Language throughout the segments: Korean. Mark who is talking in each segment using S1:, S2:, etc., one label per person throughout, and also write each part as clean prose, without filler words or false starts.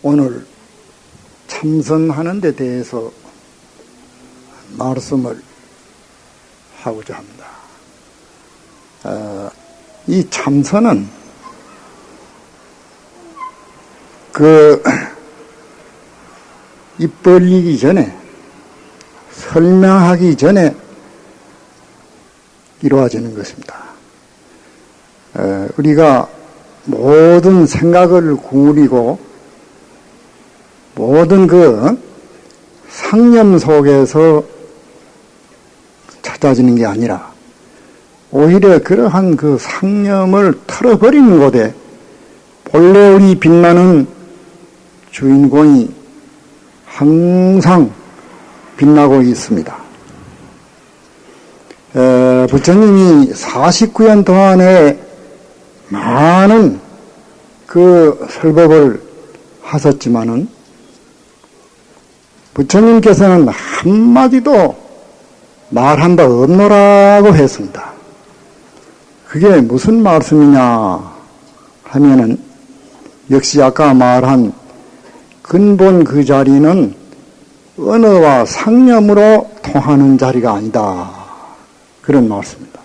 S1: 오늘 참선하는 데 대해서 말씀을 하고자 합니다. 이 참선은 입 벌리기 전에, 설명하기 전에 이루어지는 것입니다. 우리가 모든 생각을 구리고 모든 상념 속에서 찾아지는 게 아니라 오히려 그러한 상념을 털어버리는 곳에 본래 우리 빛나는 주인공이 항상 빛나고 있습니다. 부처님이 49년 동안에 많은 설법을 하셨지만은 부처님께서는 한마디도 말한 바 없노라고 했습니다. 그게 무슨 말씀이냐 하면은 역시 아까 말한 근본 그 자리는 언어와 상념으로 통하는 자리가 아니다. 그런 말씀입니다.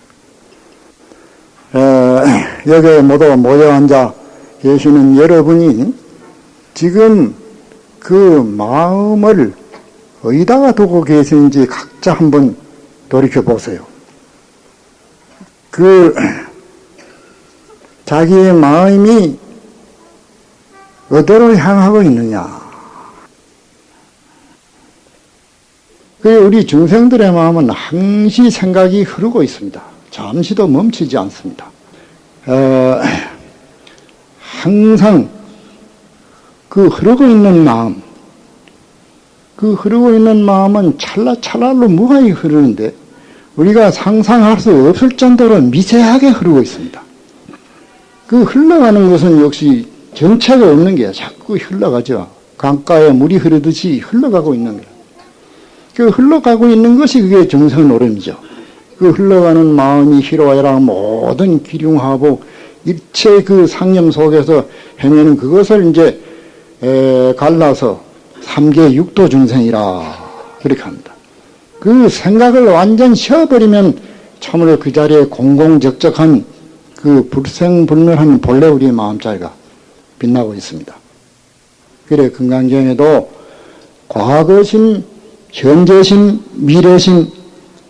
S1: 여기에 모두 모여 앉아 계시는 여러분이 지금 그 마음을 어디다가 두고 계시는지 각자 한번 돌이켜 보세요. 자기의 마음이 어디로 향하고 있느냐. 우리 중생들의 마음은 항시 생각이 흐르고 있습니다. 잠시도 멈추지 않습니다. 항상 흐르고 있는 마음, 흐르고 있는 마음은 찰나찰나로 무한히 흐르는데 우리가 상상할 수 없을 정도로 미세하게 흐르고 있습니다. 흘러가는 것은 역시 정체가 없는 게 자꾸 흘러가죠. 강가에 물이 흐르듯이 흘러가고 있는 거예요. 흘러가고 있는 것이 그게 정성노름이죠. 흘러가는 마음이 희로애락 모든 기륭하고 일체 상념 속에서 헤매는 그것을 이제 갈라서 삼계 육도 중생이라 그렇게 합니다. 생각을 완전 쉬어버리면 참으로 그 자리에 공공적적한 불생불멸한 본래 우리의 마음자리가 빛나고 있습니다. 그래 금강경에도 과거심, 현재심, 미래심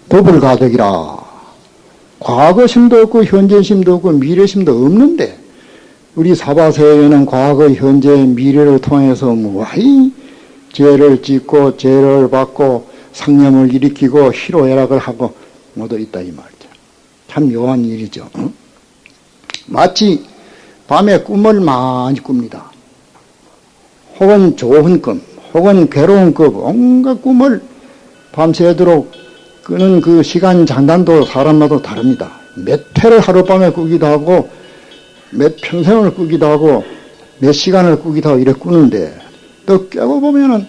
S1: 도불가득이라. 과거심도 없고 현재심도 없고 미래심도 없는데 우리 사바세계는 과거, 현재, 미래를 통해서 무한히 죄를 짓고 죄를 받고 상념을 일으키고 희로애락을 하고 모두 있다 이 말이죠. 참 묘한 일이죠. 마치 밤에 꿈을 많이 꿉니다. 혹은 좋은 꿈, 혹은 괴로운 꿈, 온갖 꿈을 밤새도록 끄는 시간 장단도 사람마다 다릅니다. 몇 회를 하룻밤에 꾸기도 하고 몇 평생을 꾸기도 하고 몇 시간을 꾸기도 하고 이래 꾸는데 또 깨고 보면은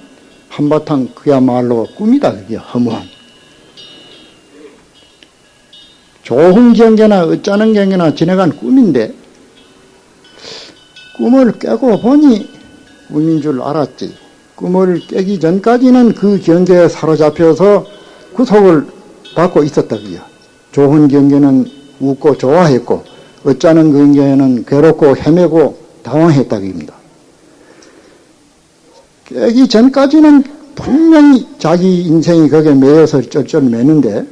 S1: 한바탕 그야말로 꿈이다. 그게 허무한. 좋은 경계나 어쩌는 경계나 지나간 꿈인데 꿈을 깨고 보니 꿈인 줄 알았지. 꿈을 깨기 전까지는 그 경계에 사로잡혀서 구속을 받고 있었다. 그게. 좋은 경계는 웃고 좋아했고 어쩌는 경계에는 괴롭고 헤매고 당황했다. 그입니다. 깨기 전까지는 분명히 자기 인생이 거기에 매여서 쩔쩔 매는데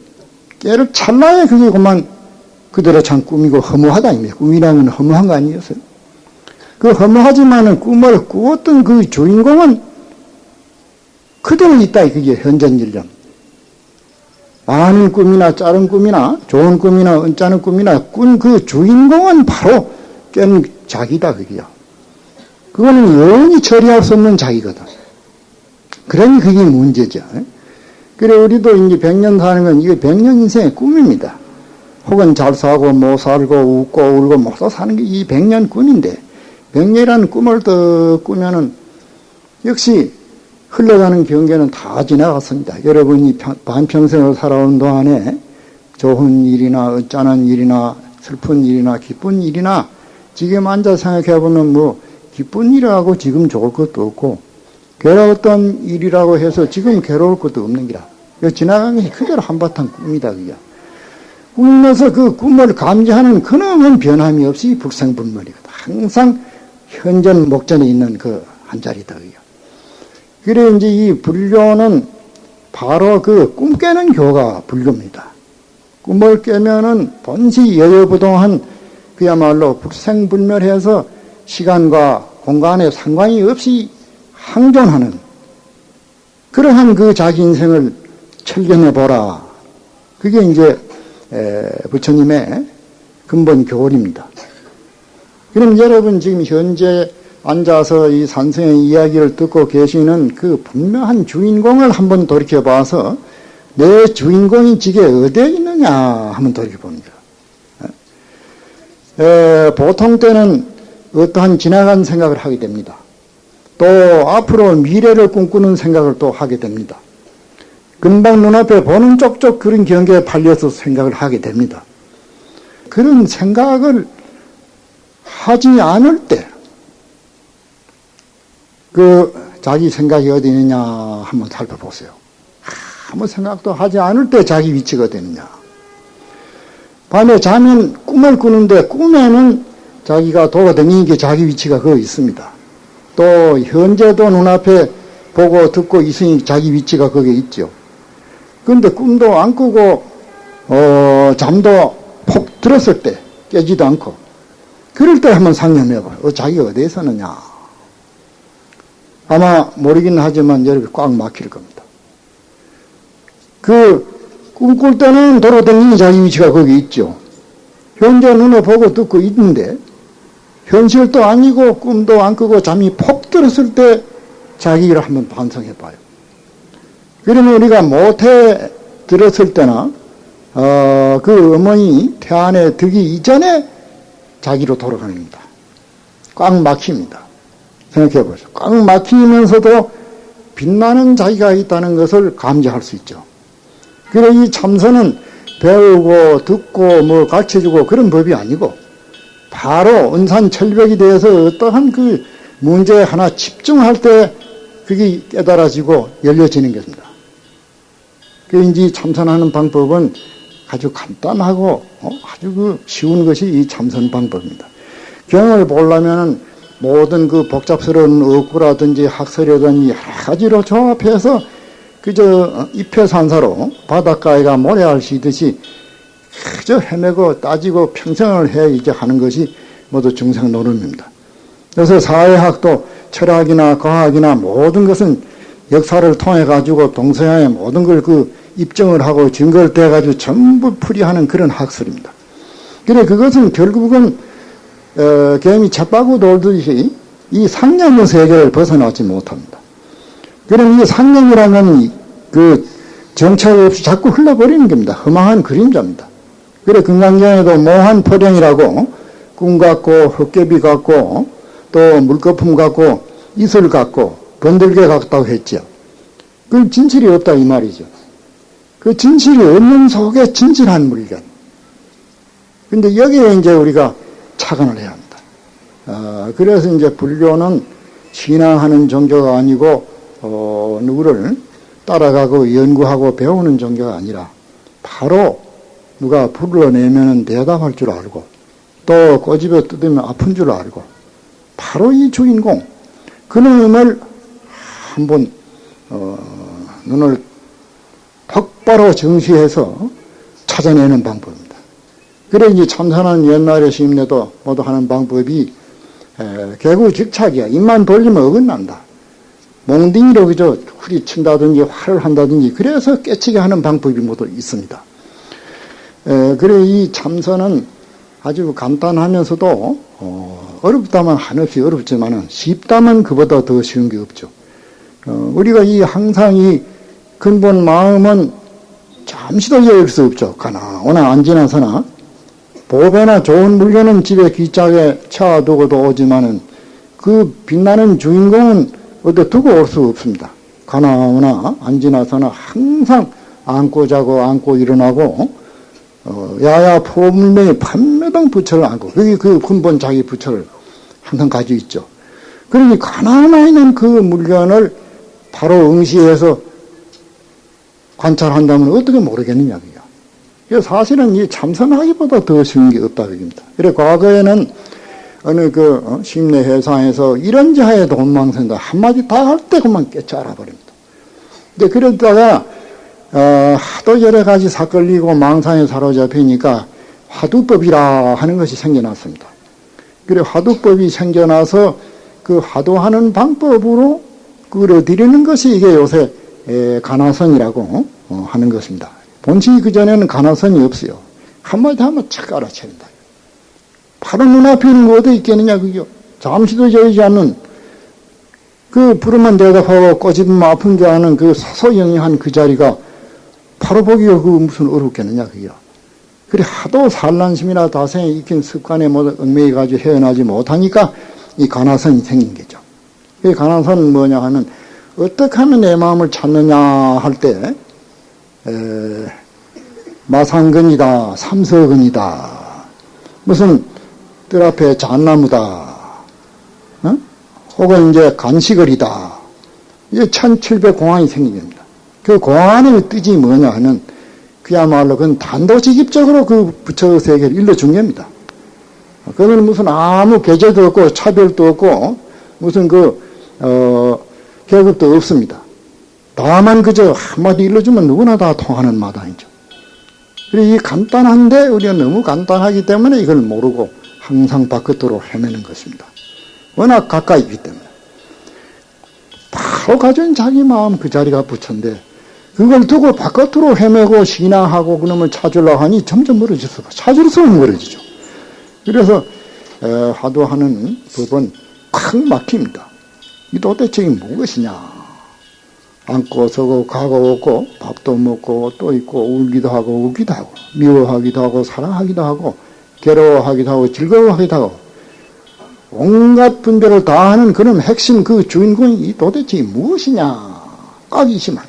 S1: 깨를 찰나에 그게 그만 그대로 참 꿈이고 허무하다. 꿈이라면 허무한 거 아니었어요? 허무하지만은 꿈을 꾸었던 그 주인공은 그대로 있다. 그게 현전일념. 많은 꿈이나 작은 꿈이나 좋은 꿈이나 언짢은 꿈이나 꾼 그 주인공은 바로 깬 자기다. 그게요. 그거는 영원히 처리할 수 없는 자기거든. 그러니 그게 문제죠. 그래, 우리도 이제 100년 사는 건 이게 100년 인생의 꿈입니다. 혹은 잘 사고, 못 살고, 웃고, 울고, 못 사는 게 이 100년 꿈인데, 100년이라는 꿈을 더 꾸면은, 역시 흘러가는 경계는 다 지나갔습니다. 여러분이 반평생을 살아온 동안에 좋은 일이나, 어쩌는 일이나, 슬픈 일이나, 기쁜 일이나, 지금 앉아 생각해보면 기쁜 일이라고 지금 좋을 것도 없고, 괴로웠던 일이라고 해서 지금 괴로울 것도 없는 기라. 지나간 것이 그대로 한바탕 꿈이다, 그게. 꿈에서 그 꿈을 감지하는 근엄한 변함이 없이 불생불멸이거든. 항상 현전 목전에 있는 그 한 자리다, 그게. 그래, 이제 이 불교는 바로 그 꿈 깨는 교가 불교입니다. 꿈을 깨면은 본시 여여부동한 그야말로 불생불멸해서 시간과 공간에 상관이 없이 항존하는 그러한 그 자기 인생을 철견해 보라. 그게 이제 부처님의 근본 교리입니다. 그럼 여러분 지금 현재 앉아서 이 산성의 이야기를 듣고 계시는 그 분명한 주인공을 한번 돌이켜봐서 내 주인공이 지게 어디에 있느냐 한번 돌이켜봅니다. 보통 때는 어떠한 지나간 생각을 하게 됩니다. 또 앞으로 미래를 꿈꾸는 생각을 또 하게 됩니다. 금방 눈앞에 보는 쪽쪽 그런 경계에 팔려서 생각을 하게 됩니다. 그런 생각을 하지 않을 때 그 자기 생각이 어디 있느냐 한번 살펴보세요. 아무 생각도 하지 않을 때 자기 위치가 어디 있느냐. 밤에 자면 꿈을 꾸는데 꿈에는 자기가 돌아다니는 게 자기 위치가 거기 있습니다. 또 현재도 눈앞에 보고 듣고 있으니 자기 위치가 거기에 있죠. 그런데 꿈도 안 꾸고 잠도 폭 들었을 때 깨지도 않고 그럴 때 한번 상념해봐요. 자기가 어디에 서느냐. 아마 모르긴 하지만 여러분이 꽉 막힐 겁니다. 그 꿈꿀 때는 돌아다니는 자기 위치가 거기 있죠. 현재 눈에 보고 듣고 있는데 현실도 아니고 꿈도 안 꾸고 잠이 폭 들었을 때 자기를 한번 반성해봐요. 그러면 우리가 모태 들었을 때나 그 어머니 태 안에 들기 이전에 자기로 돌아가는 겁니다. 꽉 막힙니다. 생각해보세요. 꽉 막히면서도 빛나는 자기가 있다는 것을 감지할 수 있죠. 그래 이 참선은 배우고 듣고 뭐 가르쳐주고 그런 법이 아니고 바로 은산철벽이 되어서 어떠한 그 문제에 하나 집중할 때 그게 깨달아지고 열려지는 것입니다. 그런지 참선하는 방법은 아주 간단하고 아주 그 쉬운 것이 이 참선 방법입니다. 경을 보려면은 모든 그 복잡스러운 어구라든지 학설이라든지 여러 가지로 조합해서 그저 입회산사로 바닷가에가 모래알씨듯이 그저 헤매고 따지고 평생을 해 이제 하는 것이 모두 중생 노름입니다. 그래서 사회학도 철학이나 과학이나 모든 것은 역사를 통해 가지고 동서양의 모든 걸 그 입증을 하고 증거를 대 가지고 전부 풀이하는 그런 학설입니다. 그래 그것은 결국은 개미 쳇바구 돌듯이 이 상념의 세계를 벗어나지 못합니다. 그럼 이 상념이라는 그 정착 없이 자꾸 흘러버리는 겁니다. 허망한 그림자입니다. 그래 금강경에도 모한 포령이라고 꿈 같고 헛개비 같고 또 물거품 같고 이슬 같고 번들개 같다고 했죠. 그 진실이 없다 이 말이죠. 그 진실이 없는 속에 진실한 물건. 근데 여기에 이제 우리가 착안을 해야 합니다. 그래서 이제 불교는 신앙하는 종교가 아니고 누구를 따라가고 연구하고 배우는 종교가 아니라 바로 누가 불러내면은 대답할 줄 알고 또 꼬집어 뜯으면 아픈 줄 알고 바로 이 주인공 그놈을 한번 눈을 똑바로 정시해서 찾아내는 방법입니다. 그래 이제 참선하는 옛날의 스님네도 모두 하는 방법이 개구직착이야. 입만 벌리면 어긋난다. 몽딩이로 그저 후리친다든지 화를 한다든지 그래서 깨치게 하는 방법이 모두 있습니다. 그래 이 참선은 아주 간단하면서도 어렵다면 한없이 어렵지만은 쉽다면 그보다 더 쉬운 게 없죠. 우리가 이 항상 이 근본 마음은 잠시도 여길 수 없죠. 가나오나 안 지나서나 보배나 좋은 물건은 집에 귀짝에 채워두고도 오지만은 그 빛나는 주인공은 어디 두고 올 수 없습니다. 가나오나 안 지나서나 항상 안고 자고 안고 일어나고 야야 포물명이 판매당 부처를 안고 그게 그 근본 자기 부처를 항상 가지고 있죠. 그러니 가나마에 있는 그 물건을 바로 응시해서 관찰한다면 어떻게 모르겠느냐, 그게. 사실은 이 참선하기보다 더 쉬운 게 없다, 그겁니다. 그래, 과거에는 어느 심내 회상에서 이런 자의 돈망생다 한마디 다 할 때 그만 깨쳐 알아버립니다. 근데 그러다가, 하도 여러 가지 사걸리고 망상에 사로잡히니까 화두법이라 하는 것이 생겨났습니다. 그래, 화두법이 생겨나서 그 화두하는 방법으로 끌어들이는 것이 이게 요새 가나선이라고 하는 것입니다. 본식이 그전에는 가나선이 없어요. 한마디 하면 착 알아채는다. 바로 눈앞에 있는 거 어디 있겠느냐, 그게요. 잠시도 저이지 않는 그 부르면 대답하고 꼬집으면 아픈 줄 아는 그 사소영이한 그 자리가 바로 보기가 그 무슨 어렵겠느냐, 그게요. 그래, 하도 산란심이나 다생에 익힌 습관에 얽매이 가지고 헤어나지 못하니까 이 가나선이 생긴 거죠. 이 가나선은 뭐냐 하면, 어떻게 하면 내 마음을 찾느냐 할 때, 마상근이다, 삼서근이다, 무슨 뜰 앞에 잣나무다, 혹은 이제 간식거리다. 이제 1700공안이 생긴 겁니다. 그 공안의 뜻이 뭐냐 하면, 그야말로 그건 단도직입적으로 그 부처 세계를 일러준 겁니다. 그건 무슨 아무 계절도 없고, 차별도 없고, 무슨 계급도 없습니다. 다만 그저 한마디 일러주면 누구나 다 통하는 마당이죠. 그리고 이 간단한데 우리가 너무 간단하기 때문에 이걸 모르고 항상 바깥으로 헤매는 것입니다. 워낙 가까이 있기 때문에. 바로 가진 자기 마음 그 자리가 부처인데 그걸 두고 바깥으로 헤매고 신앙하고 그놈을 찾으려고 하니 점점 멀어지서 찾을수록 멀어지죠. 그래서 화두하는 법은 콱 막힙니다. 이 도대체 무엇이냐. 앉고 서고 가고 없고 밥도 먹고 또 있고 울기도 하고 웃기도 하고 미워하기도 하고 사랑하기도 하고 괴로워하기도 하고 즐거워하기도 하고 온갖 분별을 다 하는 그런 핵심 그 주인공이 이 도대체 무엇이냐. 까기심하냐.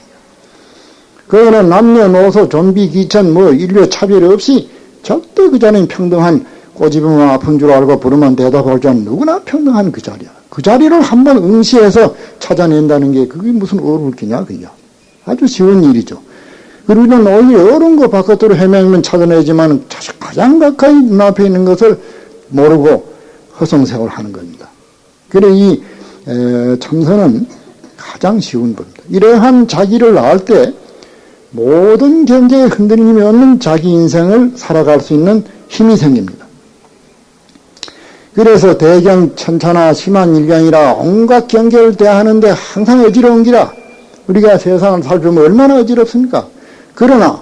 S1: 그거는 남녀노소 좀비 기천 인류 차별 없이 절대 그 자리는 평등한 꼬집으면 아픈 줄 알고 부르면 대답할 줄 아는 누구나 평등한 그 자리야. 그 자리를 한번 응시해서 찾아낸다는 게 그게 무슨 어려울 게냐, 그게. 아주 쉬운 일이죠. 그리고 우리는 오히려 어려운 거 바깥으로 헤매면 찾아내지만 가장 가까이 눈앞에 있는 것을 모르고 허송세월 하는 겁니다. 그래, 이 참선은 가장 쉬운 법입니다. 이러한 자기를 알 때 모든 경계에 흔들림이 없는 자기 인생을 살아갈 수 있는 힘이 생깁니다. 그래서 대경 천차나 심한 일경이라 온갖 경계를 대하는데 항상 어지러운 기라. 우리가 세상을 살펴보면 얼마나 어지럽습니까? 그러나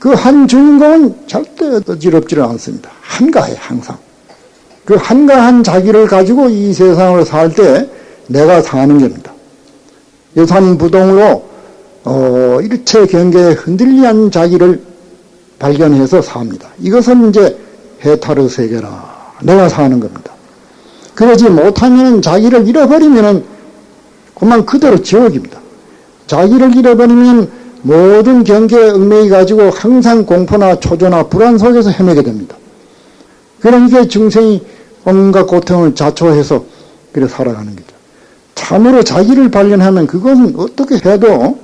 S1: 그 한 주인공은 절대 어지럽지를 않습니다. 한가해, 항상. 그 한가한 자기를 가지고 이 세상을 살 때 내가 사는 겁니다. 여산부동으로 일체 경계에 흔들리지 않는 자기를 발견해서 삽니다. 이것은 이제 해탈의 세계라. 내가 사는 겁니다. 그러지 못하면 자기를 잃어버리면 그만 그대로 지옥입니다. 자기를 잃어버리면 모든 경계에 얽매이 가지고 항상 공포나 초조나 불안 속에서 헤매게 됩니다. 그러니까 중생이 온갖 고통을 자초해서 그래 살아가는 거죠. 참으로 자기를 발견하면 그것은 어떻게 해도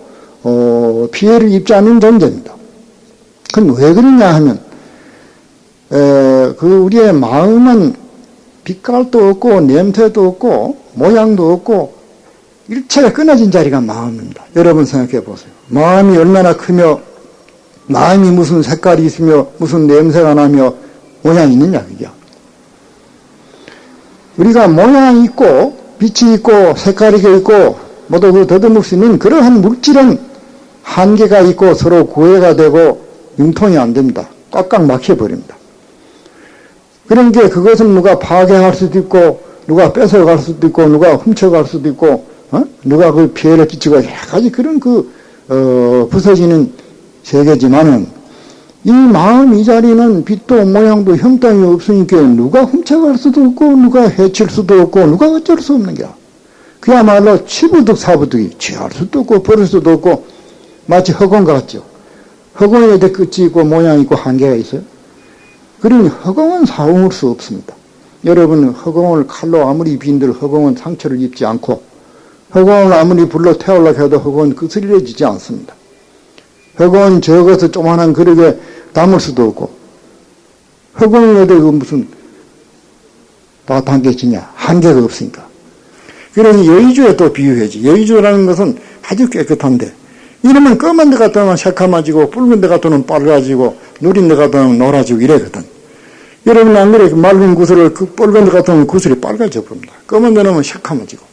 S1: 피해를 입지 않는 존재입니다. 그건 왜 그러냐 하면 우리의 마음은 빛깔도 없고 냄새도 없고 모양도 없고 일체가 끊어진 자리가 마음입니다. 여러분 생각해 보세요. 마음이 얼마나 크며 마음이 무슨 색깔이 있으며 무슨 냄새가 나며 모양이 있느냐, 그게. 우리가 모양이 있고 빛이 있고 색깔이 있고 모두 그 더듬을 수 있는 그러한 물질은 한계가 있고 서로 구애가 되고 융통이 안 됩니다. 꽉꽉 막혀버립니다. 그러니까 그것은 누가 파괴할 수도 있고 누가 뺏어갈 수도 있고 누가 훔쳐갈 수도 있고 누가 그 피해를 끼치고 여러 가지 그런 부서지는 세계지만은 이 마음 이 자리는 빛도 모양도 형상이 없으니까 누가 훔쳐갈 수도 없고 누가 해칠 수도 없고 누가 어쩔 수 없는 거야. 그야말로 취부득 사부득이 취할 수도 없고 버릴 수도 없고 마치 허공 같죠. 허공에 끝이 있고 모양이 있고 한계가 있어요. 그러니 허공은 사용할 수 없습니다. 여러분 허공을 칼로 아무리 빈들 허공은 상처를 입지 않고 허공을 아무리 불로 태우려고 해도 허공은 거스려지지 않습니다. 허공은 적어서 조그만한 그릇에 담을 수도 없고 허공이 어디 무슨 다 담겨지냐. 한계가 없으니까. 그래서 여의주에 또 비유해지. 여의주라는 것은 아주 깨끗한데 이러면 검은 데 갖다 놓으면 새카마지고 붉은 데 갖다 놓으면 빨라지고 누린 데 갖다 놓으면 노라지고 이래거든. 여러분 안 그래? 맑은 구슬을 그 붉은 데 갖다 놓으면 구슬이 빨가져 버립니다. 검은 데 놓으면 새카마지고.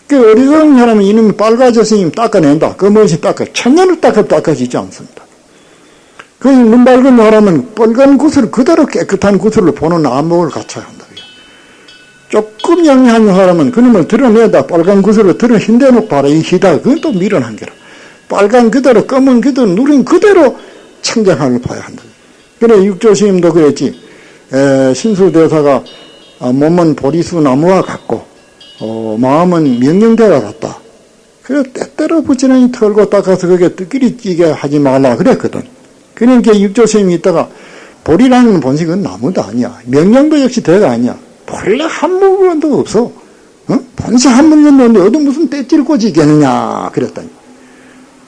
S1: 그 어리석은 사람은 이놈이 빨가졌으니 닦아낸다. 그 무엇이 천년을 닦아지지 않습니다. 그 눈 밝은 사람은 빨간 구슬 그대로 깨끗한 구슬을 보는 안목을 갖춰야 한다. 조금 영리한 사람은 그놈을 드러내다 빨간 구슬을 힘대놓고 봐라. 이 희다. 그건 또 미련한 게라. 빨간 그대로, 검은 그대로, 누린 그대로 청정함을 봐야 한다. 그래, 육조스님도 그랬지. 신수대사가 몸은 보리수 나무와 같고, 마음은 명령대와 같다. 그래, 때때로 부지런히 털고 닦아서 그게 뜨끼리 찌게 하지 말라 그랬거든. 그러니까 육조스님이 있다가, 보리라는 본식은 나무도 아니야. 명령도 역시 대가 아니야. 본래 한 물건도 없어. 본시 한 물건도 없는데 어디 무슨 떼질 곳이 있겠느냐 그랬다니.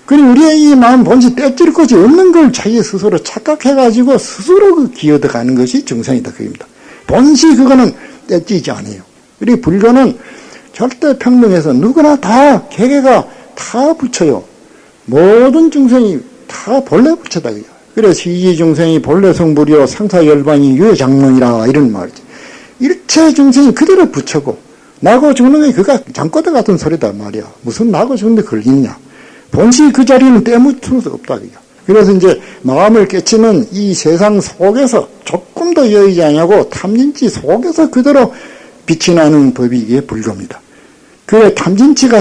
S1: 그리고 우리의 이 마음 본시 떼질 곳이 없는 걸 자기 스스로 착각해가지고 스스로 그 기어들어가는 것이 정상이다 그입니다. 본시 그거는 떼지지 않아요. 그리고 불교는 절대 평등해서 누구나 다 개개가 다 붙여요. 모든 중생이 다 본래 붙여다 그요. 그래서 시지 중생이 본래 성불이요 상사열반이 유해장론이라 이런 말이지. 일체 중생이 그대로 붙여고 나고 죽는 게 그가 잠꼬대 같은 소리다 말이야. 무슨 나고 죽는데 걸리느냐. 본시 그 자리는 떼묻힐 수 없다. 그래서 이제 마음을 깨치는 이 세상 속에서 조금 더 여의지 않냐고 탐진치 속에서 그대로 빛이 나는 법이 이게 불교입니다. 그 탐진치가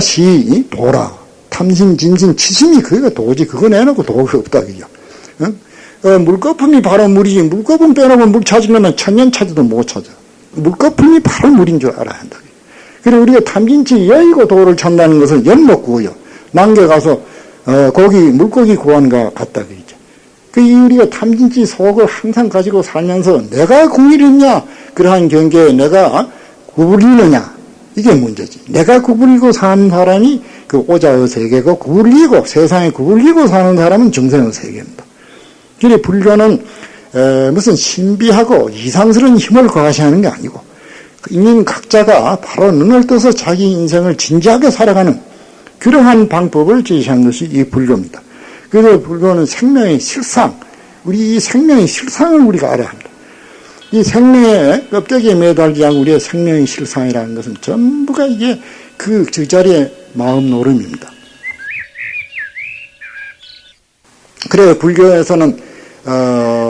S1: 도라. 탐심, 진심, 치심이 그거 도지 그거 내놓고 도가 없다. 응? 물거품이 바로 물이지. 물거품 빼놓고 물 찾으려면 천년 찾아도 못 찾아. 물거품이 바로 물인 줄 알아야 한다. 그리고 우리가 탐진치 여의고 도를 찾는다는 것은 연못 구워요. 남계 가서 물고기 구한과 같다 그러죠. 그 우리가 탐진치 속을 항상 가지고 살면서 내가 구일했냐 그러한 경계에 내가 구불리느냐 이게 문제지. 내가 구불리고 사는 사람이 그 오자의 세계고 구불리고 세상에 구불리고 사는 사람은 정생의 세계입니다. 그래 불교는 무슨 신비하고 이상스러운 힘을 과시하는 게 아니고 인민 각자가 바로 눈을 떠서 자기 인생을 진지하게 살아가는 그러한 방법을 제시한 것이 이 불교입니다. 그래서 불교는 생명의 실상, 우리 이 생명의 실상을 우리가 알아야 합니다. 이 생명의 껍데기에 매달리지 않고 우리의 생명의 실상이라는 것은 전부가 이게 그 자리의 마음 노름입니다. 그래 불교에서는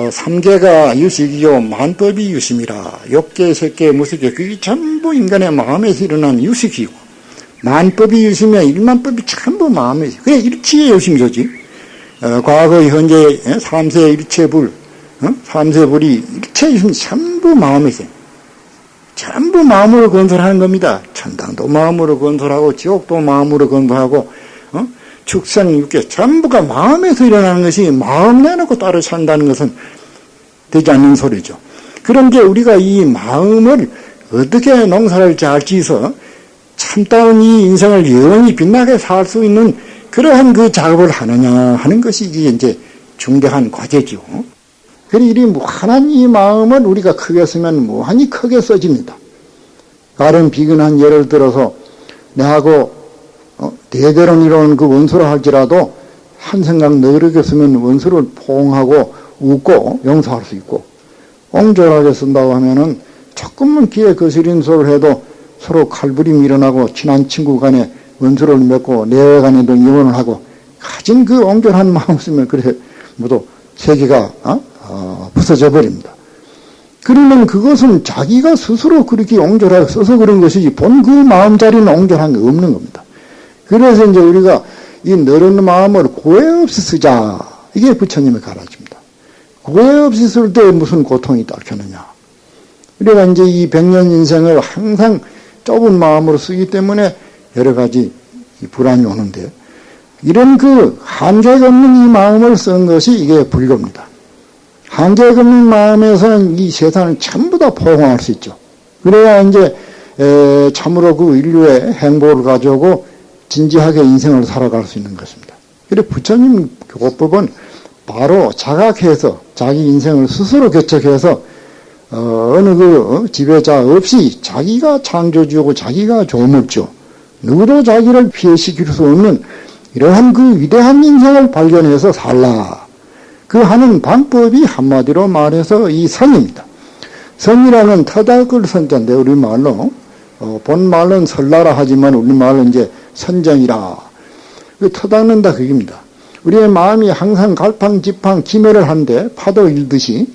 S1: 삼계가 유식이요 만법이 유심이라. 욕계, 색계, 무색계 그게 전부 인간의 마음에서 일어난 유식이고 만법이 유심이야 일만법이 전부 마음에서 그래 일치의 유심이지. 과거 현재 삼세 일체불 삼세불이 일체 유심 전부 마음에서 전부 마음으로 건설하는 겁니다. 천당도 마음으로 건설하고 지옥도 마음으로 건설하고 축생, 육계 전부가 마음에서 일어나는 것이 마음 내놓고 따로 산다는 것은 되지 않는 소리죠. 그런데 우리가 이 마음을 어떻게 농사를 잘 지어서 참다운 이 인생을 영원히 빛나게 살 수 있는 그러한 그 작업을 하느냐 하는 것이 이제 중대한 과제죠. 그리고 이 무한한 이 마음을 우리가 크게 쓰면 무한히 크게 써집니다. 다른 비근한 예를 들어서 내하고 대대로 이루는 그 원수를 할지라도 한 생각 너르게 쓰면 원수를 포옹하고 웃고 용서할 수 있고 옹졸하게 쓴다고 하면은 조금만 귀에 거스린 소리를 해도 서로 칼부림이 일어나고 친한 친구 간에 원수를 맺고 내외 간에도 이혼을 하고 가진 그 옹졸한 마음 쓰면 그래 모두 세계가 부서져 버립니다. 그러면 그것은 자기가 스스로 그렇게 옹졸하게 써서 그런 것이지 본 그 마음자리는 옹졸한 게 없는 겁니다. 그래서 이제 우리가 이 너른 마음을 고해 없이 쓰자. 이게 부처님의 가르침입니다. 고해 없이 쓸 때 무슨 고통이 따르느냐. 우리가 이제 이 100년 인생을 항상 좁은 마음으로 쓰기 때문에 여러 가지 불안이 오는데 이런 그 한계가 없는 이 마음을 쓰는 것이 이게 불교입니다. 한계가 없는 마음에서는 이 세상을 전부 다 포용할 수 있죠. 그래야 이제 참으로 그 인류의 행복을 가져오고 진지하게 인생을 살아갈 수 있는 것입니다. 그래 부처님 교법은 바로 자각해서 자기 인생을 스스로 개척해서 어느 그 지배자 없이 자기가 창조주고 자기가 조물주, 누구도 자기를 피해시킬 수 없는 이러한 그 위대한 인생을 발견해서 살라. 그 하는 방법이 한마디로 말해서 이 선입니다. 선이라는 터닥을 선자인데 우리말로 본말은 설라라 하지만 우리말로 이제 선정이라. 그 터닥는다 그겁니다. 우리의 마음이 항상 갈팡지팡 기멸을 하는데 파도 일듯이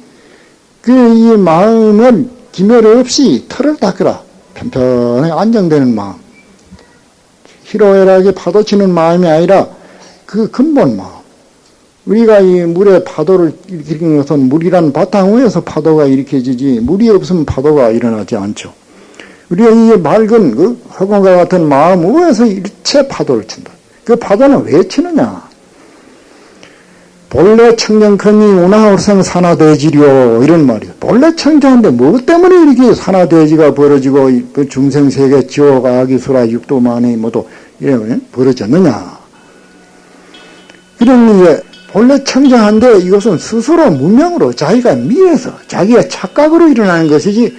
S1: 그 이 마음을 기멸 없이 털을 닦으라. 편편하게 안정되는 마음. 희로애락하게 파도치는 마음이 아니라 그 근본 마음. 우리가 이 물에 파도를 일으키는 것은 물이란 바탕 위에서 파도가 일으켜지지 물이 없으면 파도가 일어나지 않죠. 우리가 이 맑은 그 허공과 같은 마음 위에서 일체 파도를 친다. 그 파도는 왜 치느냐? 본래 청정컨이 운하울생 산하대지려 이런 말이에요. 본래 청정한데 뭐 때문에 이렇게 산하대지가 벌어지고 그 중생세계 지옥 아기수라 육도만이 모두 이런 벌어졌느냐? 이런 이제 본래 청정한데 이것은 스스로 무명으로 자기가 미에서 자기가 착각으로 일어나는 것이지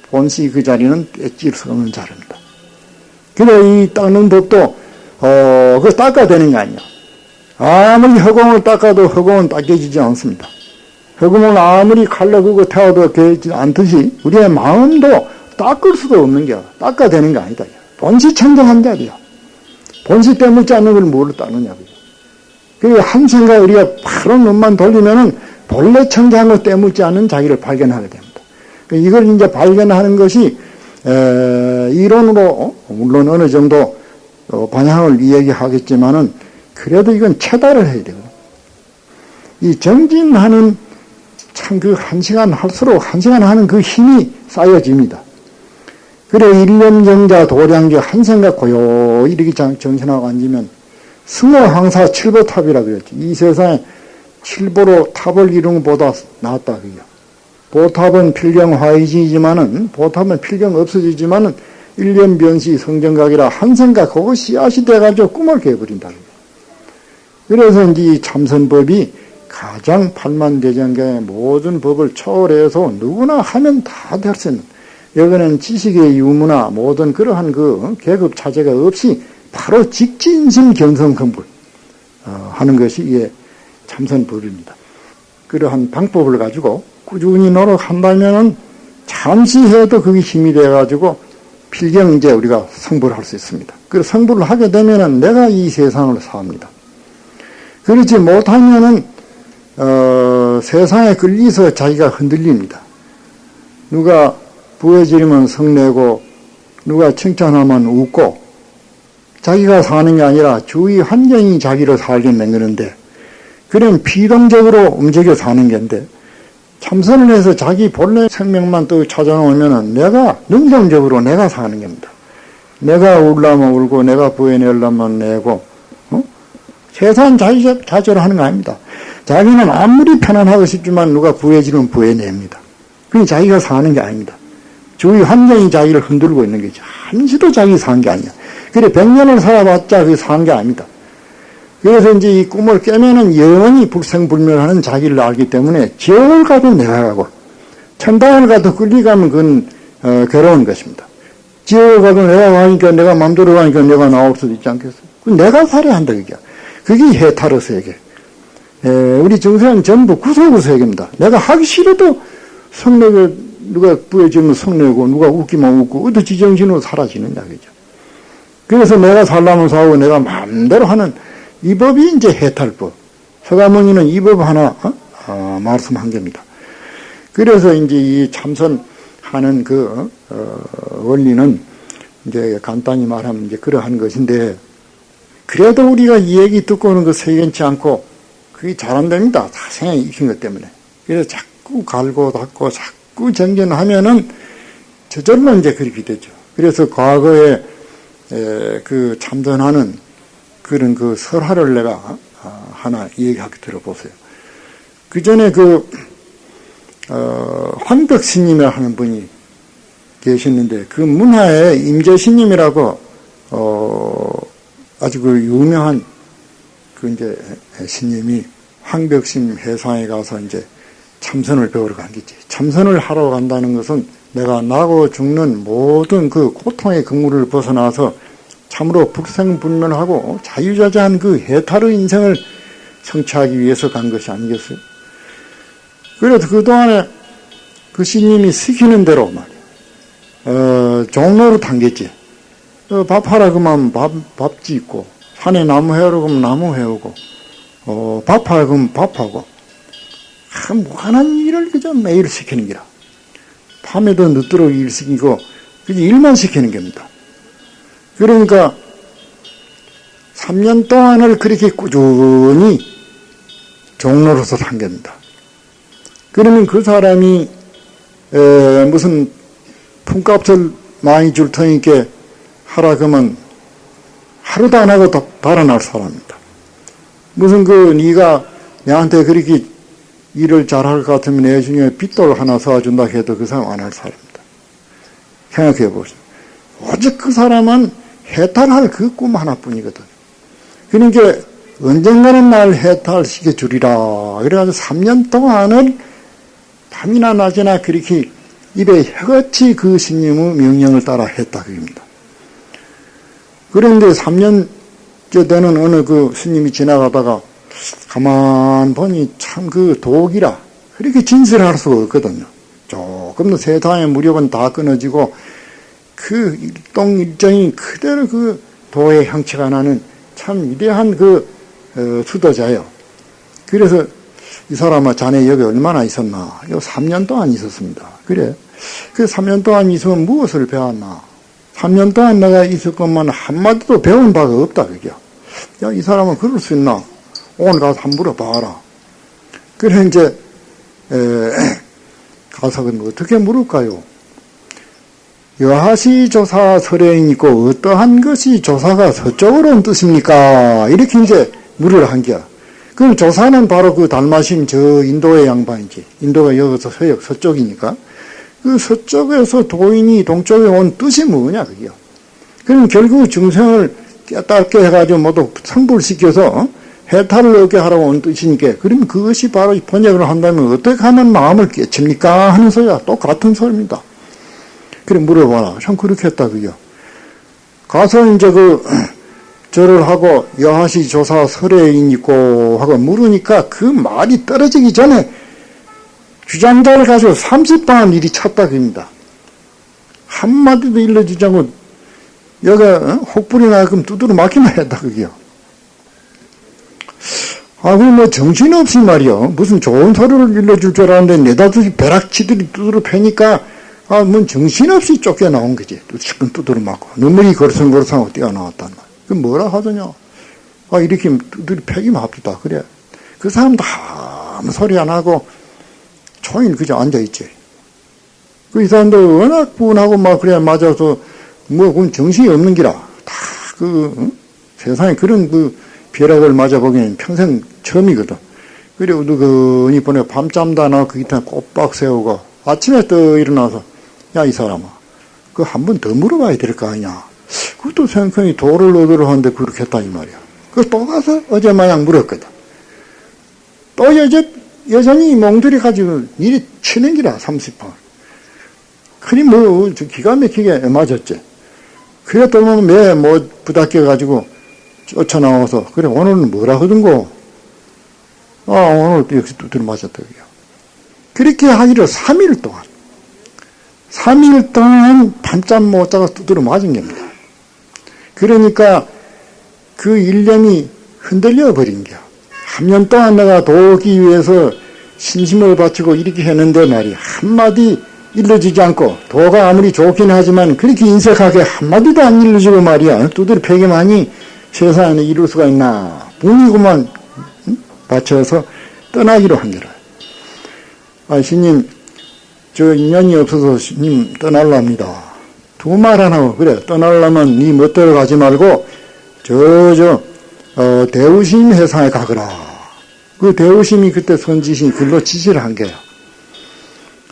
S1: 본시 그 자리는 떼질 수 없는 자리입니다. 그래 이 닦는 법도 그거 닦아야 되는 거 아니야. 아무리 허공을 닦아도 허공은 닦여지지 않습니다. 허공을 아무리 칼로 그거 태워도 되지 않듯이 우리의 마음도 닦을 수도 없는 게 닦아야 되는 거 아니다. 본시 청정한 자리야. 본시 때묻지 않는 걸 뭐로 닦느냐. 그리고 한 생각 우리가 바로 눈만 돌리면은 본래 청정한 것 때묻지 않은 자기를 발견하게 됩니다. 이걸 이제 발견하는 것이 이론으로 물론 어느 정도 방향을 이야기하겠지만은 그래도 이건 체달을 해야 되거든요. 이 정진하는 참 그 한 시간 할수록 한 시간 하는 그 힘이 쌓여집니다. 그래 일념정자 도량주 한 생각 고요히 이렇게 정신하고 앉으면 승호항사 칠보탑이라 그랬지. 이 세상에 칠보로 탑을 이루는 것보다 낫다 그게요. 보탑은 필경화이지지만은 보탑은 필경 없어지지만은 일념변시 성정각이라 한 생각 그거 씨앗이 돼가지고 꿈을 깨버린다. 그래서 이제 이 참선법이 가장 팔만대장경의 모든 법을 초월해서 누구나 하면 다 될 수 있는 여기는 지식의 유무나 모든 그러한 그 계급 차제가 없이 바로 직진심 견성성불 하는 것이 이게 참선법입니다. 그러한 방법을 가지고 꾸준히 노력한다면은 잠시 해도 그게 힘이 돼가지고 필경 이제 우리가 성불을 할 수 있습니다. 그 성불을 하게 되면은 내가 이 세상을 삽니다. 그렇지 못하면은 세상에 끌리서 자기가 흔들립니다. 누가 부해지르면 성내고 누가 칭찬하면 웃고 자기가 사는 게 아니라 주위 환경이 자기를 살게 만드는데 그럼 비동적으로 움직여 사는 건데 참선을 해서 자기 본래 생명만 또 찾아오면은 내가 능동적으로 내가 사는 겁니다. 내가 울라면 울고 내가 부해내려면 내고 세상 자기 자체로 하는 거 아닙니다. 자기는 아무리 편안하고 싶지만 누가 부해지면 부해냅니다. 그게 자기가 사는 게 아닙니다. 주위 환경이 자기를 흔들고 있는 거죠. 한시도 자기 산 게 아니야. 그래 100년을 살아봤자 그게 산 게 아닙니다. 그래서 이제 이 꿈을 깨면은 영원히 불생불멸하는 자기를 알기 때문에 지옥을 가도 내가 가고 천당을 가도 끌리가면 그건 괴로운 것입니다. 지옥을 가도 내가 가니까 내가 마음대로 가니까 내가 나올 수도 있지 않겠어? 그 내가 살아야 한다 그게. 그게 해탈의 세계. 우리 정세는 전부 구소구세계입니다. 내가 하기 싫어도 성내고 누가 부해지면 성내고 누가 웃기면 웃고 어디 지정신으로 사라지느냐 그죠. 그래서 내가 살라면 사고 내가 마음대로 하는 이 법이 이제 해탈법. 서가모니는 이 법 하나 말씀한 겁니다. 그래서 이제 이 참선하는 그 원리는 이제 간단히 말하면 이제 그러한 것인데 그래도 우리가 이 얘기 듣고 오는 거 세견치 않고 그게 잘 안 됩니다. 다 생각이 익힌 것 때문에. 그래서 자꾸 갈고 닦고 자꾸 정전하면은 저절로 이제 그렇게 되죠. 그래서 과거에 그 참선하는 그런 그 설화를 내가 하나 얘기하게 들어보세요. 그 전에 황덕 스님이라 하는 분이 계셨는데, 그 문화에 임재신님이라고, 아주 그 유명한 그 이제 신님이 황벽심 해상에 가서 이제 참선을 배우러 간 거지. 참선을 하러 간다는 것은 내가 나고 죽는 모든 그 고통의 근무를 벗어나서 참으로 불생불멸하고 자유자재한 그 해탈의 인생을 성취하기 위해서 간 것이 아니겠어요? 그래서 그동안에 그 신님이 시키는 대로 말이야. 종로로 당겼지. 밥하라 그러면 밥 짓고, 산에 나무 해오라 그러면 나무 해오고, 밥하라 그러면 밥하고, 무한한 일을 그저 매일 시키는 기라. 밤에도 늦도록 일 시키고, 그저 일만 시키는 겁니다. 그러니까, 3년 동안을 그렇게 꾸준히 종로로서 산 겁니다. 그러면 그 사람이, 무슨 품값을 많이 줄 테니까 하라 그러면 하루도 안 하고 달아날 사람입니다. 무슨 네가 내한테 그렇게 일을 잘할 것 같으면 내 중에 빚돌 하나 사준다 해도 그 사람 안 할 사람입니다. 생각해 보세요. 오직 그 사람은 해탈할 그 꿈 하나뿐이거든. 그러니까 언젠가는 날 해탈시켜 주리라. 그래가지고 3년 동안을 밤이나 낮이나 그렇게 입에 혀같이 그 스님의 명령을 따라 했다 그럽니다. 그런데 3년째 되는 어느 그 스님이 지나가다가 가만 보니 참 그 독이라 그렇게 진실할 수가 없거든요. 조금 더 세상의 무력은 다 끊어지고 그 일동일정이 그대로 그 도의 형체가 나는 참 위대한 그 수도자예요. 그래서 이 사람아 자네 여기 얼마나 있었나? 요 3년 동안 있었습니다. 그래. 그 3년 동안 있으면 무엇을 배웠나? 3년 동안 내가 있었건만 한마디도 배운 바가 없다 그게야. 야, 이 사람은 그럴 수 있나? 오늘 가서 한번 물어봐라. 그래 이제 가서 어떻게 물을까요? 여하시 조사 설행이 있고 어떠한 것이 조사가 서쪽으로 온 뜻입니까? 이렇게 이제 물으러 한 게야. 그럼 조사는 바로 그 달마신 저 인도의 양반이지. 인도가 여기서 서쪽이니까. 그 서쪽에서 도인이 동쪽에 온 뜻이 뭐냐, 그게요. 그럼 결국 증생을 깨닫게 해가지고 모두 성불시켜서 해탈을 얻게 하라고 온 뜻이니까. 그러면 그것이 바로 번역을 한다면 어떻게 하면 마음을 깨칩니까? 하는 소리야. 똑같은 소리입니다. 그래, 물어봐라. 참 그렇게 했다, 그게요. 가서 이제 절을 하고 여하시 조사 설해인 있고 하고 물으니까 그 말이 떨어지기 전에 주장자를 가지고 30방을 일이 찼다 그럽니다. 한마디도 일러주지 않고 여기가 혹불이 나게끔 두드러 막히면 했다 그게요. 그럼 뭐 정신없이 말이요. 무슨 좋은 소리를 일러줄 줄 알았는데 네다섯 벼락치들이 두드러 패니까 뭔 정신없이 쫓겨나온 거지. 시큰 두드러 맞고 눈물이 거르성거르성하고 뛰어나왔단 말이야. 그 뭐라 하더냐? 이렇게 두드러 패기만 합시다. 그래. 그 사람도 아무 소리 안 하고 초인 그저 앉아있지. 이 사람도 워낙 분하고 그래 맞아서 그건 정신이 없는 기라. 다 세상에 그런 벼락을 맞아보기엔 평생 처음이거든. 그래 우두근히 보내 밤잠도 안 하고 그 기타 꼬박 세우고 아침에 또 일어나서 야 이 사람아 그 한 번 더 물어봐야 될 거 아니냐. 그것도 생각하니 도를 얻으러 하는데 그렇게 했다 이 말이야. 또 가서 어제 마냥 물었거든. 또 여전히 몽들이 가지고 일이 치는 기라 30번. 그니 기가 막히게 맞았지. 그래 또 부닥겨 가지고 쫓아나와서 그래 오늘은 뭐라 하던고. 오늘 또 역시 두드려 맞았다 그게요. 그렇게 하기를 3일 동안 밤잠 못 자고 두드려 맞은 겁니다. 그러니까 그 일념이 흔들려 버린 거야. 3년 동안 내가 도우기 위해서 신심을 바치고 이렇게 했는데 말이야. 한마디 일러주지 않고 도가 아무리 좋긴 하지만 그렇게 인색하게 한마디도 안 일러주고 말이야. 두드려 패기만이 세상에 이룰 수가 있나. 분이고만 바쳐서 떠나기로 한 거라. 신님 저 인연이 없어서 님 떠날랍니다. 두 말 안 하고 그래 떠나려면 니 멋대로 가지 말고 대우심 회상에 가거라. 그 대우심이 그때 선지신 글로 지시를 한 거야.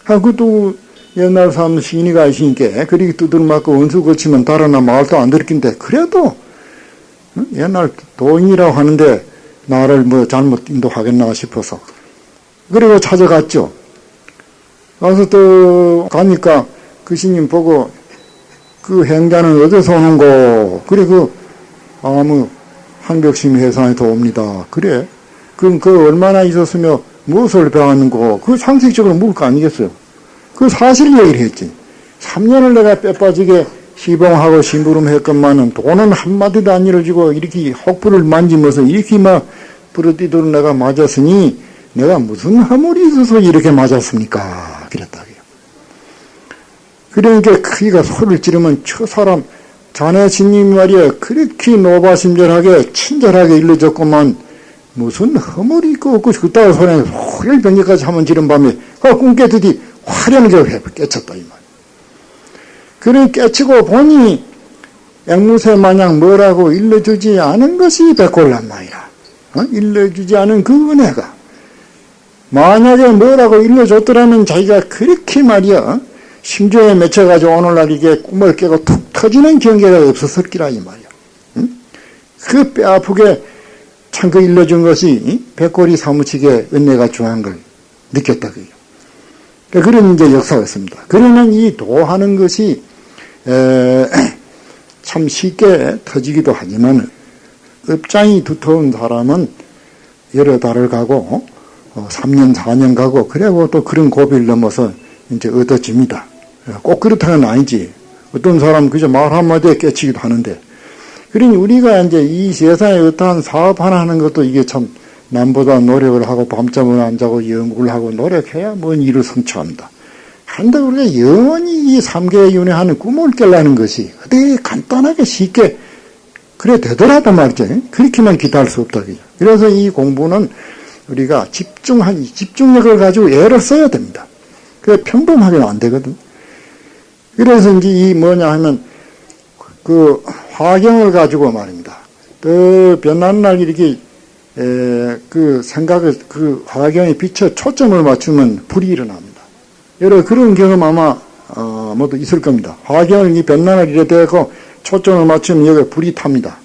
S1: 그것도 옛날 사람 시인이가 있으니까 그렇게 두들맞고 원수 거치면 달아나 말도 안 들킨데 그래도 옛날 도인이라고 하는데 나를 뭐 잘못 인도하겠나 싶어서 그리고 찾아갔죠. 가서 또 가니까 그 스님 보고 그 행자는 어디서 오는 거? 그래 아무 한벽심 회상에서 옵니다. 그래. 그럼 얼마나 있었으며 무엇을 배웠는 거? 그 상식적으로 묻을 거 아니겠어요? 그 사실 얘기를 했지. 3년을 내가 빼빠지게 시봉하고 심부름했건만은 돈은 한마디도 안 잃어지고 이렇게 혹부를 만지면서 이렇게 막 부르디도록 내가 맞았으니 내가 무슨 허물이 있어서 이렇게 맞았습니까? 그랬다고요. 그러니까 그이가 소리를 지르면 저 사람 자네 스님 말이야 그렇게 노바심절하게 친절하게 일러줬구만 무슨 허물이 있고 없고 그따위 소리에 소리를 병기까지 한번 지른 밤에 꿈 깨듯이 화려하게 깨쳤다 이 말. 그래 깨치고 보니 앵무새 마냥 뭐라고 일러주지 않은 것이 백골란 말이야. 일러주지 않은 그 은혜가 만약에 뭐라고 일러줬더라면 자기가 그렇게 말이야 심정에 맺혀가지고 오늘날 이게 꿈을 깨고 툭 터지는 경계가 없었을 기라 이 말이야. 그 뼈아프게 참 그 일러준 것이 백골이 사무치게 은혜가 중요한 걸 느꼈다고요. 그런 이제 역사가 있습니다. 그러면 이 도하는 것이 참 쉽게 터지기도 하지만 업장이 두터운 사람은 여러 달을 가고 3년 4년 가고 그리고 또 그런 고비를 넘어서 이제 얻어집니다. 꼭 그렇다는 아니지. 어떤 사람은 그저 말 한마디에 깨치기도 하는데 그러니 우리가 이제 이 세상에 어떠한 사업 하나 하는 것도 이게 참 남보다 노력을 하고 밤잠을 안 자고 연구를 하고 노력해야 뭔 일을 성취합니다. 한데 우리가 영원히 이 삼계에 윤회하는 꿈을 깨려는 것이 어디 간단하게 쉽게 그래 되더라도 말이죠. 그렇게만 기다릴 수 없다고요. 그래서 이 공부는 우리가 집중력을 가지고 애를 써야 됩니다. 그래 평범하게는 안 되거든. 그래서 이제 이 뭐냐 하면 그 화경을 가지고 말입니다. 또 변하는 날 이렇게 그 생각을 그 화경에 비춰 초점을 맞추면 불이 일어납니다. 여러 그런 경험 아마 모두 있을 겁니다. 화경을 이 변난을 이래 대고 초점을 맞추면 여기 불이 탑니다.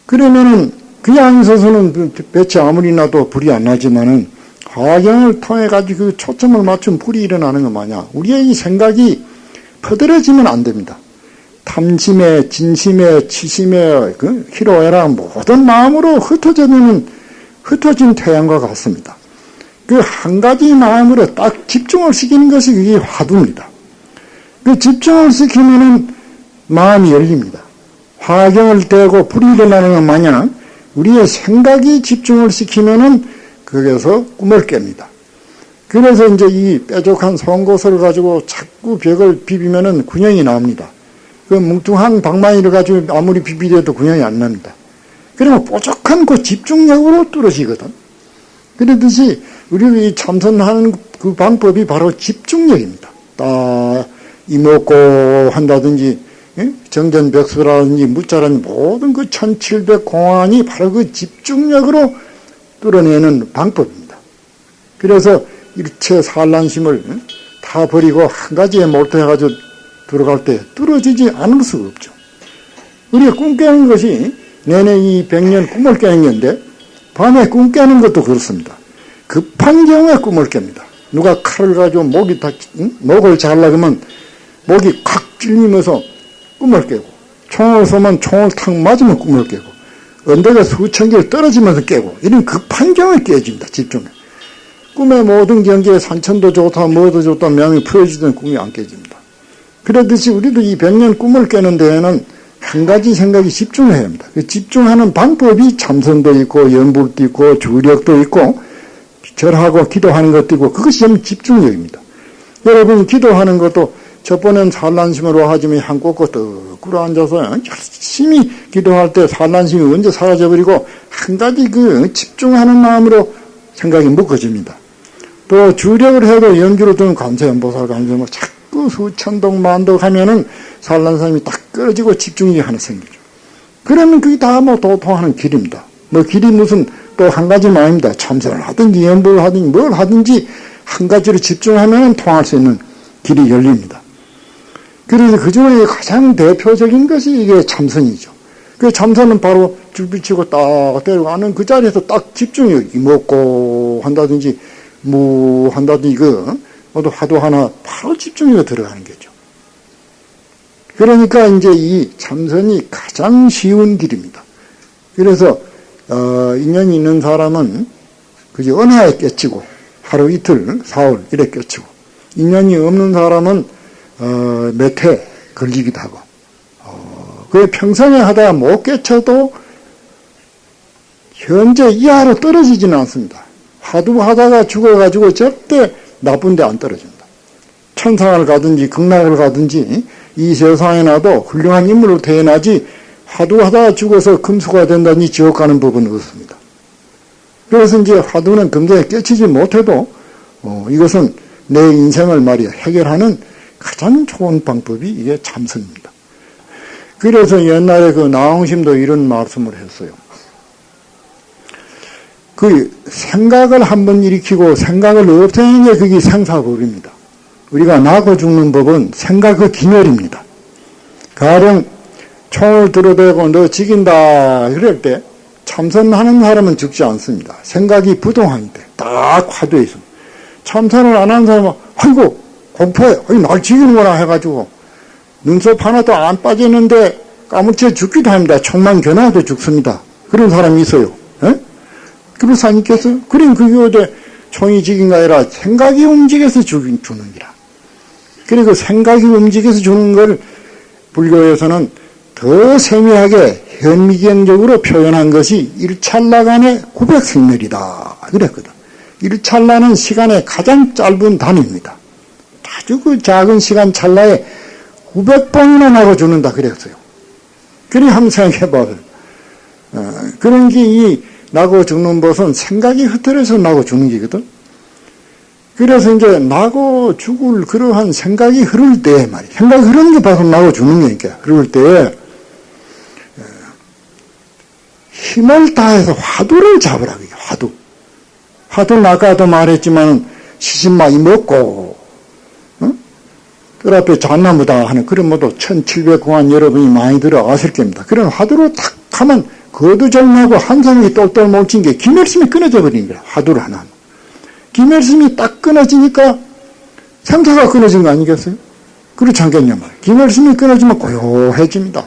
S1: 그러면은 그냥 있어서는 배치 아무리 나도 불이 안 나지만은 화경을 통해 가지고 그 초점을 맞추면 불이 일어나는 거 마냥 우리의 이 생각이 퍼들어지면 안 됩니다. 탐심에 진심에 치심에 그 희로애락 모든 마음으로 흩어진 태양과 같습니다. 그 한 가지 마음으로 딱 집중을 시키는 것이 그게 화두입니다. 그 집중을 시키면은 마음이 열립니다. 화경을 떼고 불이 일어나는 것 마냥 우리의 생각이 집중을 시키면은 거기에서 꿈을 깹니다. 그래서 이제 이 뾰족한 송곳을 가지고 자꾸 벽을 비비면은 군형이 나옵니다. 그 뭉뚱한 방망이를 가지고 아무리 비비려도 군형이 안 납니다. 그러면 뾰족한 그 집중력으로 뚫어지거든. 그러듯이 우리가 이 참선하는 그 방법이 바로 집중력입니다. 딱 이목고 한다든지 정전백수라든지 무자라든지 모든 그 1700공안이 바로 그 집중력으로 뚫어내는 방법입니다. 그래서 일체 산란심을 다 버리고 한 가지에 몰두해가지고 들어갈 때 뚫어지지 않을 수가 없죠. 우리가 꿈 깨는 것이 내내 이 100년 꿈을 깨는 건데 밤에 꿈 깨는 것도 그렇습니다. 급한 경우에 꿈을 깹니다. 누가 칼을 가지고 목을 잘라그러면 목이 칵 찔리면서 꿈을 깨고 총을 쏘면 총을 탁 맞으면 꿈을 깨고 언덕에 수천 개를 떨어지면서 깨고 이런 급한 경우에 깨집니다. 집중해. 꿈의 모든 경계에 산천도 좋다 뭐도 좋다 명이 풀어지던 꿈이 안 깨집니다. 그러듯이 우리도 이 100년 꿈을 깨는 데에는 한 가지 생각이 집중해야 합니다. 그 집중하는 방법이 참선도 있고 연불도 있고 주력도 있고 절하고 기도하는 것도 있고 그것이 전부 집중력입니다. 여러분 기도하는 것도 첫 번엔 산란심으로 하지만 한 꽂고 떡 꿇어 앉아서 열심히 기도할 때 산란심이 언제 사라져버리고 한 가지 그 집중하는 마음으로 생각이 묶어집니다. 또 주력을 해도 연주로 드는 관세음보살 관세음보 자꾸 수천동 만동 하면은 산란심이 딱 끊어지고 집중력이 하나 생기죠. 그러면 그게 다 뭐 도통하는 길입니다. 뭐 길이 무슨 또 한 가지만 아닙니다. 참선을 하든지 연불을 하든지 뭘 하든지 한 가지로 집중하면 통할 수 있는 길이 열립니다. 그래서 그 중에 가장 대표적인 것이 이게 참선이죠. 그 참선은 바로 줄 비치고 딱 때려가는 그 자리에서 딱 집중력, 이먹고 한다든지, 무 한다든지, 모두 화두 하나 바로 집중력에 들어가는 거죠. 그러니까 이제 이 참선이 가장 쉬운 길입니다. 그래서, 인연이 있는 사람은 그게 은하에 껴치고, 하루 이틀, 사흘, 이래 껴치고, 인연이 없는 사람은 몇 해 걸리기도 하고, 그 평생에 하다가 못 깨쳐도 현재 이하로 떨어지지는 않습니다. 화두 하다가 죽어가지고 절대 나쁜 데 안 떨어집니다. 천상을 가든지 극락을 가든지 이 세상에 나도 훌륭한 인물로 태어나지 화두 하다가 죽어서 금수가 된다니 지옥 가는 법은 없습니다. 그래서 이제 화두는 금생에 깨치지 못해도 이것은 내 인생을 말이야 해결하는 가장 좋은 방법이 이게 참선입니다. 그래서 옛날에 그 나홍심도 이런 말씀을 했어요. 그 생각을 한번 일으키고 생각을 없애는 게 그게 생사법입니다. 우리가 나고 죽는 법은 생각의 기멸입니다. 가령 총을 들어대고 너 죽인다 이럴 때 참선하는 사람은 죽지 않습니다. 생각이 부동한데 딱 화두에 있습니다. 참선을 안 하는 사람은 아이고 공포해 날 죽이는구나 해가지고 눈썹 하나도 안 빠지는데 까무쳐 죽기도 합니다. 총만 겨눠도 죽습니다. 그런 사람이 있어요. 에? 그래서 안 있겠어요? 그럼 그게 어제 총이 죽인 게 아니라 생각이 움직여서 죽는 기라. 그리고 생각이 움직여서 죽는 걸 불교에서는 더 세밀하게 현미경적으로 표현한 것이 일찰나간의 900생멸이다. 그랬거든. 일찰나는 시간의 가장 짧은 단위입니다. 아주 그 작은 시간 찰나에 900번이나 나고 죽는다 그랬어요. 그래 한번 생각해봐요. 그런 게 이 나고 죽는 것은 생각이 흐트러서 나고 죽는 게거든. 그래서 이제 나고 죽을 그러한 생각이 흐를 때 말이야. 생각이 흐르는 게 바로 나고 죽는 거니까. 흐를 때 힘을 다해서 화두를 잡으라 그게 화두. 화두는 아까도 말했지만 시신마이 먹고 뜰 앞에 잣나무다 하는 그런 모두 1700공안 여러분이 많이 들어아실 겁니다. 그런 화두로 탁 하면 거두절나고 한상이 똘똘 뭉친 게 기멸심이 끊어져 버린 거야. 화두를 하나. 기멸심이 딱 끊어지니까 생사가 끊어진 거 아니겠어요? 그렇지 않겠냐 말이야. 기멸심이 끊어지면 고요해집니다.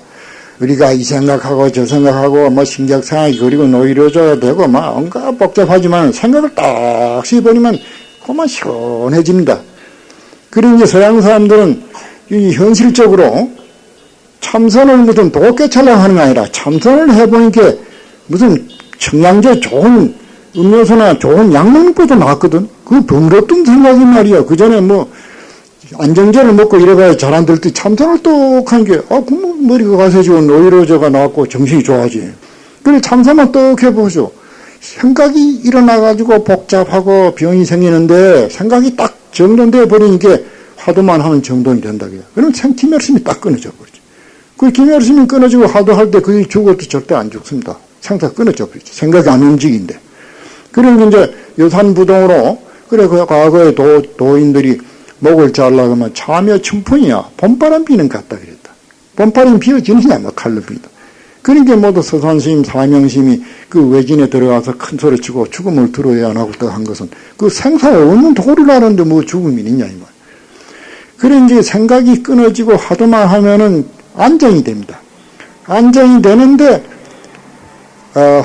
S1: 우리가 이 생각하고 저 생각하고 뭐 신경생각이 그리고 노이로져야 되고 막 온갖 복잡하지만 생각을 딱 씹어버리면 그만 시원해집니다. 그리고 이제 서양 사람들은 이 현실적으로 참선을 무슨 도깨찰랑 하는 게 아니라 참선을 해보니까 무슨 청량제 좋은 음료수나 좋은 약 먹는 것도 나왔거든. 그 번거롭던 생각이 말이야. 그 전에 뭐 안정제를 먹고 이래봐야 잘 안 될 때 참선을 똑 한 게, 그럼 머리가 가세지고 노이로제가 나왔고 정신이 좋아지. 그래 참선만 똑 해보죠. 생각이 일어나가지고 복잡하고 병이 생기는데 생각이 딱 정돈되어 버리니까 화두만 하면 정돈이 된다. 그러면 기멸심이 딱 끊어져 버리죠. 그 기멸심이 끊어지고 화두할 때 그게 죽어도 절대 안 죽습니다. 생사가 끊어져 버리죠. 생각이 안 움직인데. 그리고 이제 여산부동으로, 그래, 그 과거에 도인들이 목을 잘라고 하면 참여 춘풍이야. 봄바람 비는 것 같다 그랬다. 봄바람이 비어지느냐, 뭐 칼로 비다. 그러니까 모두 서산스님, 사명심이 그 외진에 들어가서 큰 소리 치고 죽음을 들어야 안 하고 또 한 것은 그 생사가 없는 도리를 하는데 뭐 죽음이 있냐, 이 말. 그래, 이제 생각이 끊어지고 화두만 하면은 안정이 됩니다. 안정이 되는데,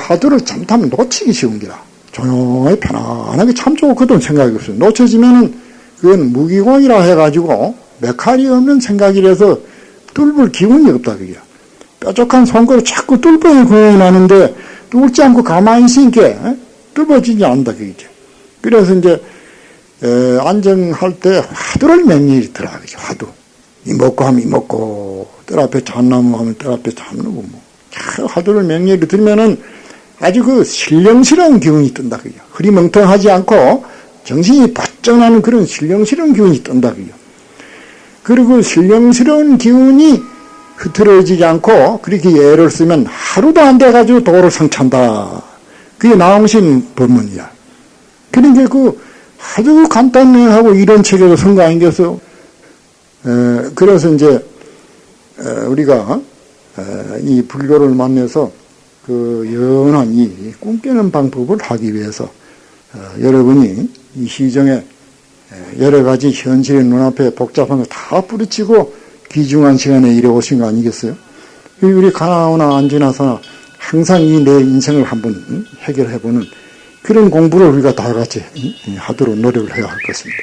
S1: 화두를 잘못하면 놓치기 쉬운 기라. 조용히 편안하게 참 좋거든 생각이 없어요. 놓쳐지면은 그건 무기공이라 해가지고 메칼이 없는 생각이라서 뚫을 기운이 없다 그게. 뾰족한 손가락 자꾸 뚫어야 공연이 나는데 뚫지 않고 가만히 있으니까 뚫어지지 않는다 그게. 그래서 이제 안정할 때 화두를 맹렬히 들어 그죠. 화두. 이먹고 하면 이먹고 뜰 앞에 잣나무 하면 뜰 앞에 잣나무 뭐. 화두를 맹렬히 들면은 아주 그 신령스러운 기운이 뜬다 그요. 흐리멍텅하지 않고 정신이 바짝 나는 그런 신령스러운 기운이 뜬다 그요. 그리고 신령스러운 기운이 흐트러지지 않고 그렇게 예를 쓰면 하루도 안 돼가지고 도를 성찬다. 그게 나홍심 법문이야. 그러니까 그 아주 간단하고 이런 책에도 쓴 거 아니겠어? 그래서 이제 우리가 이 불교를 만나서 그 연한 이 꿈깨는 방법을 하기 위해서 여러분이 이 시정에 여러 가지 현실의 눈앞에 복잡한 거 다 뿌리치고 귀중한 시간에 이래 오신 거 아니겠어요? 우리 가나오나 안 지나서나 항상 이 내 인생을 한번 해결해보는 그런 공부를 우리가 다 같이 하도록 노력을 해야 할 것입니다.